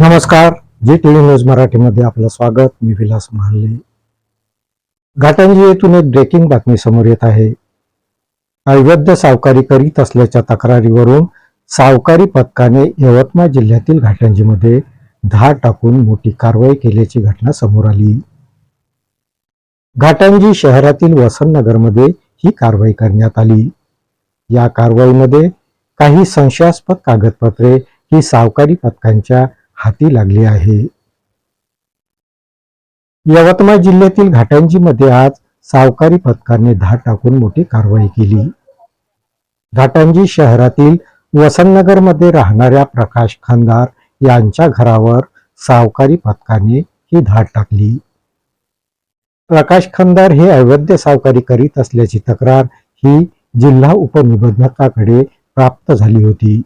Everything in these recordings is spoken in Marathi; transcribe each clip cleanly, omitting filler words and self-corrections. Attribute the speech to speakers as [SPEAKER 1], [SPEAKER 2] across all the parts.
[SPEAKER 1] नमस्कार, जी टीव्ही न्यूज मराठीमध्ये आपलं स्वागत. मी विलास महाले. घाटंजी येथून एक ब्रेकिंग बातमी समोर येत आहे. अवैध सावकारी करीत असल्याच्या तक्रारीवरून सावकारी पथकाने यवतमाळ जिल्ह्यातील घाटंजीमध्ये धाड टाकून मोठी कारवाई केल्याची घटना समोर आली. घाटंजी शहरातील वसंतनगरमध्ये ही कारवाई करण्यात आली. या कारवाईमध्ये काही संशयास्पद कागदपत्रे ही सावकारी पथकांच्या हाती लागली आहे. यवतमाळ जिल्ह्यातील घाटंजीमध्ये आज सावकारी पथकाने धाड टाकून मोठी कारवाई केली. घाटंजी शहरातील वसंतनगरमध्ये राहणाऱ्या प्रकाश खंदार यांच्या घरावर सावकारी पथकाने ही धाड टाकली. प्रकाश खंदार हे अवैध सावकारी करीत असल्याची तक्रार ही जिल्हा उपनिबंधकाकडे प्राप्त झाली होती.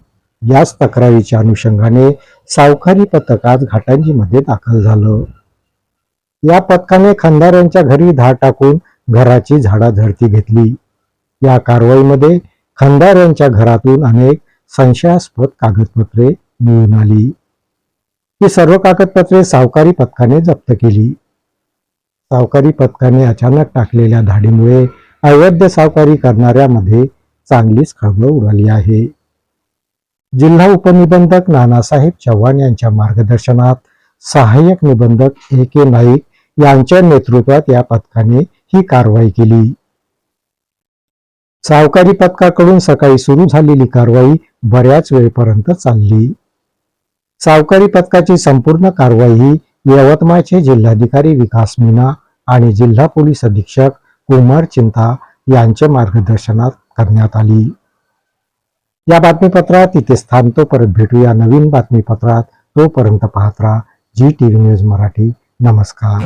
[SPEAKER 1] याच तक्रारीच्या अनुषंगाने सावकारी पथक आज घाटंजीमध्ये दाखल झालं. या पथकाने खंदार यांच्या घरी धाड टाकून घराची झाडाझडती घेतली. या कारवाईमध्ये खंदार यांच्या घरातून अनेक संशयास्पद कागदपत्रे मिळून आली. ही सर्व कागदपत्रे सावकारी पथकाने जप्त केली. सावकारी पथकाने अचानक टाकलेल्या धाडीमुळे अवैध सावकारी करणाऱ्यामध्ये चांगलीच खळबळ उडाली आहे. जिल्हा उपनिबंधक नानासाहेब चव्हाण यांच्या मार्गदर्शनात सहाय्यक निबंधक A.K. नाईक यांच्या नेतृत्वात या पथकाने ही कारवाई केली. सावकारी पथकाकडून सकाळी सुरू झालेली कारवाई बऱ्याच वेळपर्यंत चालली. सावकारी पथकाची संपूर्ण कारवाई ही यवतमाळचे जिल्हाधिकारी विकास मीना आणि जिल्हा पोलीस अधीक्षक कुमार चिंता यांच्या मार्गदर्शनात करण्यात आली. या बातमीपत्रात इथेच थांबतो. परत भेटूया नवीन बातमीपत्रात. तोपर्यंत पाहत राहा जी टीव्ही न्यूज मराठी. नमस्कार.